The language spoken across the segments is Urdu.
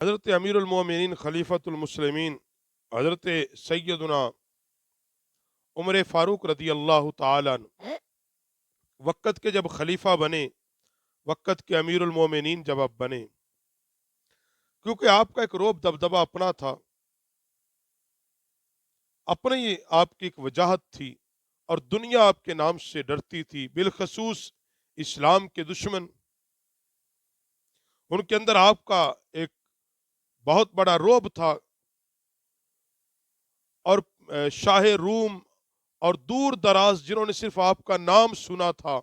حضرت امیر المومنین خلیفۃ المسلمین حضرت سیدنا عمر فاروق رضی اللہ تعالیٰ عنہ وقت کے جب خلیفہ بنے، وقت کے امیر المومنین جب آپ بنے، کیونکہ آپ کا ایک روب دبدبہ اپنا تھا، اپنے ہی آپ کی ایک وجاہت تھی، اور دنیا آپ کے نام سے ڈرتی تھی، بالخصوص اسلام کے دشمن۔ ان کے اندر آپ کا ایک بہت بڑا روب تھا، اور شاہ روم اور دور دراز جنہوں نے صرف آپ کا نام سنا تھا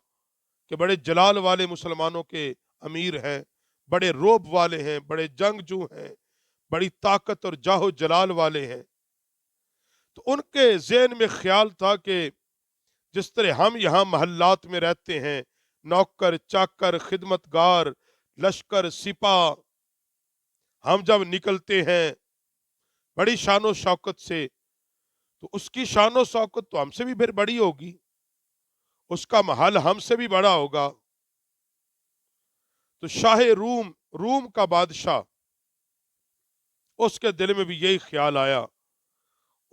کہ بڑے جلال والے مسلمانوں کے امیر ہیں، بڑے روب والے ہیں، بڑے جنگجو ہیں، بڑی طاقت اور جاہ و جلال والے ہیں، تو ان کے ذہن میں خیال تھا کہ جس طرح ہم یہاں محلات میں رہتے ہیں، نوکر چاکر خدمتگار لشکر سپاہ، ہم جب نکلتے ہیں بڑی شان و شوکت سے، تو اس کی شان و شوکت تو ہم سے بھی پھر بڑی ہوگی، اس کا محل ہم سے بھی بڑا ہوگا۔ تو شاہ روم، روم کا بادشاہ، اس کے دل میں بھی یہی خیال آیا۔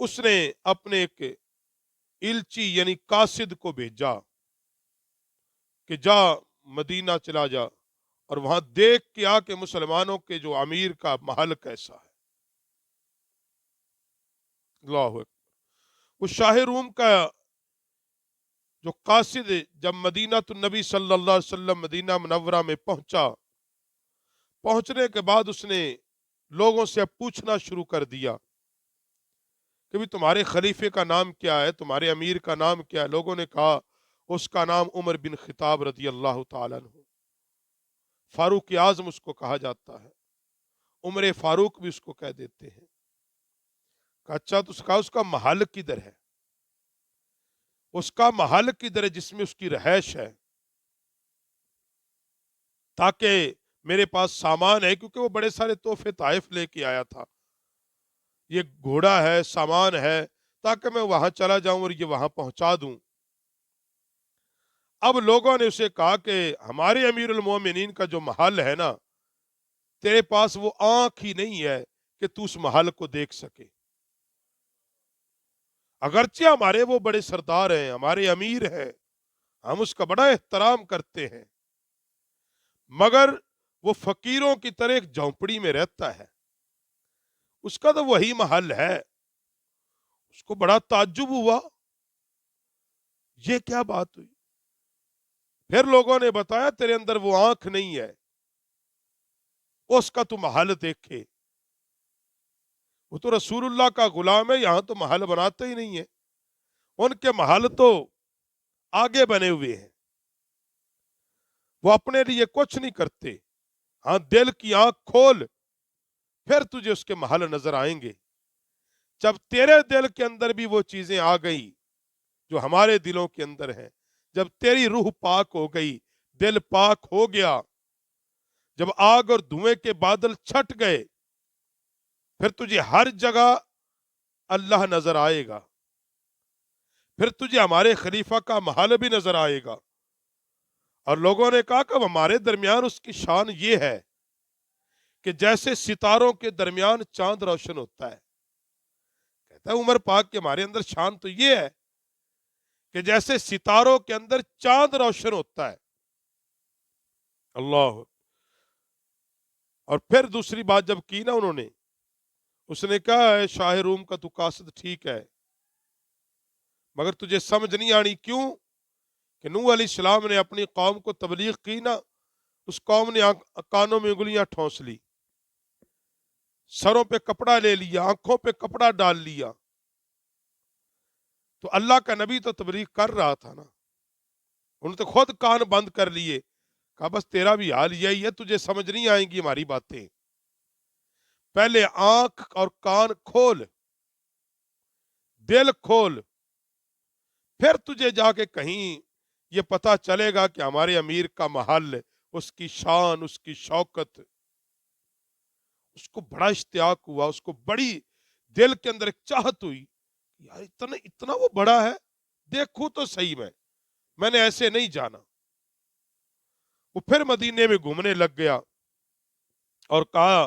اس نے اپنے ایک الچی یعنی قاصد کو بھیجا کہ جا مدینہ چلا جا اور وہاں دیکھ کے آ کہ مسلمانوں کے جو امیر کا محل کیسا ہے۔ اللہ اکبر۔ وہ شاہ روم کا جو قاصد جب مدینہ النبی صلی اللہ علیہ وسلم مدینہ منورہ میں پہنچا، پہنچنے کے بعد اس نے لوگوں سے اب پوچھنا شروع کر دیا کہ بھی تمہارے خلیفے کا نام کیا ہے، تمہارے امیر کا نام کیا ہے؟ لوگوں نے کہا اس کا نام عمر بن خطاب رضی اللہ تعالیٰ عنہ، فاروق اعظم اس کو کہا جاتا ہے، عمر فاروق بھی اس کو کہہ دیتے ہیں۔ کہا اچھا، تو اس کا محل کدھر ہے؟ اس کا محل کدھر ہے جس میں اس کی رہائش ہے، تاکہ میرے پاس سامان ہے، کیونکہ وہ بڑے سارے تحفے طائف لے کے آیا تھا، یہ گھوڑا ہے، سامان ہے، تاکہ میں وہاں چلا جاؤں اور یہ وہاں پہنچا دوں۔ اب لوگوں نے اسے کہا کہ ہمارے امیر المومنین کا جو محل ہے نا، تیرے پاس وہ آنکھ ہی نہیں ہے کہ تو اس محل کو دیکھ سکے، اگرچہ ہمارے وہ بڑے سردار ہیں، ہمارے امیر ہیں، ہم اس کا بڑا احترام کرتے ہیں، مگر وہ فقیروں کی طرح ایک جھونپڑی میں رہتا ہے، اس کا تو وہی محل ہے۔ اس کو بڑا تعجب ہوا، یہ کیا بات ہوئی؟ پھر لوگوں نے بتایا تیرے اندر وہ آنکھ نہیں ہے، اس کا تو محل دیکھے، وہ تو رسول اللہ کا غلام ہے، یہاں تو محل بناتے ہی نہیں ہے، ان کے محل تو آگے بنے ہوئے ہیں، وہ اپنے لیے کچھ نہیں کرتے۔ ہاں، دل کی آنکھ کھول، پھر تجھے اس کے محل نظر آئیں گے۔ جب تیرے دل کے اندر بھی وہ چیزیں آ گئی جو ہمارے دلوں کے اندر ہیں، جب تیری روح پاک ہو گئی، دل پاک ہو گیا، جب آگ اور دھوئیں کے بادل چھٹ گئے، پھر تجھے ہر جگہ اللہ نظر آئے گا، پھر تجھے ہمارے خلیفہ کا محل بھی نظر آئے گا۔ اور لوگوں نے کہا کہ ہمارے درمیان اس کی شان یہ ہے کہ جیسے ستاروں کے درمیان چاند روشن ہوتا ہے۔ کہتا ہے عمر پاک کے ہمارے اندر شان تو یہ ہے کہ جیسے ستاروں کے اندر چاند روشن ہوتا ہے۔ اللہ۔ اور پھر دوسری بات جب کی نا انہوں نے، اس نے کہا ہے شاہ روم کا تو قاصد ٹھیک ہے، مگر تجھے سمجھ نہیں آنی، کیوں کہ نوح علیہ السلام نے اپنی قوم کو تبلیغ کی نا، اس قوم نے کانوں میں انگلیاں ٹھونس لی، سروں پہ کپڑا لے لیا، آنکھوں پہ کپڑا ڈال لیا، تو اللہ کا نبی تو تبلیغ کر رہا تھا نا، انہوں نے تو خود کان بند کر لیے۔ کہا بس تیرا بھی حال یہی ہے، تجھے سمجھ نہیں آئیں گی ہماری باتیں، پہلے آنکھ اور کان کھول، دل کھول، پھر تجھے جا کے کہیں یہ پتا چلے گا کہ ہمارے امیر کا محل، اس کی شان، اس کی شوکت۔ اس کو بڑا اشتیاق ہوا، اس کو بڑی دل کے اندر ایک چاہت ہوئی، یار اتنا وہ بڑا ہے، دیکھوں تو صحیح میں نے ایسے نہیں جانا۔ وہ پھر مدینے میں گھومنے لگ گیا اور کہا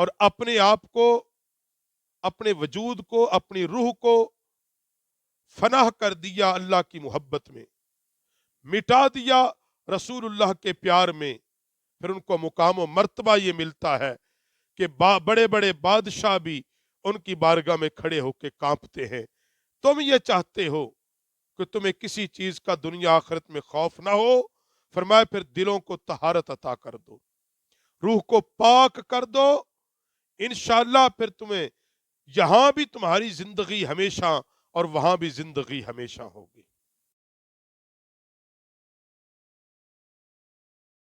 اور اپنے آپ کو، اپنے وجود کو، اپنی روح کو فنا کر دیا اللہ کی محبت میں، مٹا دیا رسول اللہ کے پیار میں، پھر ان کو مقام و مرتبہ یہ ملتا ہے کہ بڑے بڑے بادشاہ بھی ان کی بارگاہ میں کھڑے ہو کے کانپتے ہیں۔ تم یہ چاہتے ہو کہ تمہیں کسی چیز کا دنیا آخرت میں خوف نہ ہو، فرمایا پھر دلوں کو طہارت عطا کر دو، روح کو پاک کر دو، انشاءاللہ پھر تمہیں یہاں بھی تمہاری زندگی ہمیشہ اور وہاں بھی زندگی ہمیشہ ہوگی۔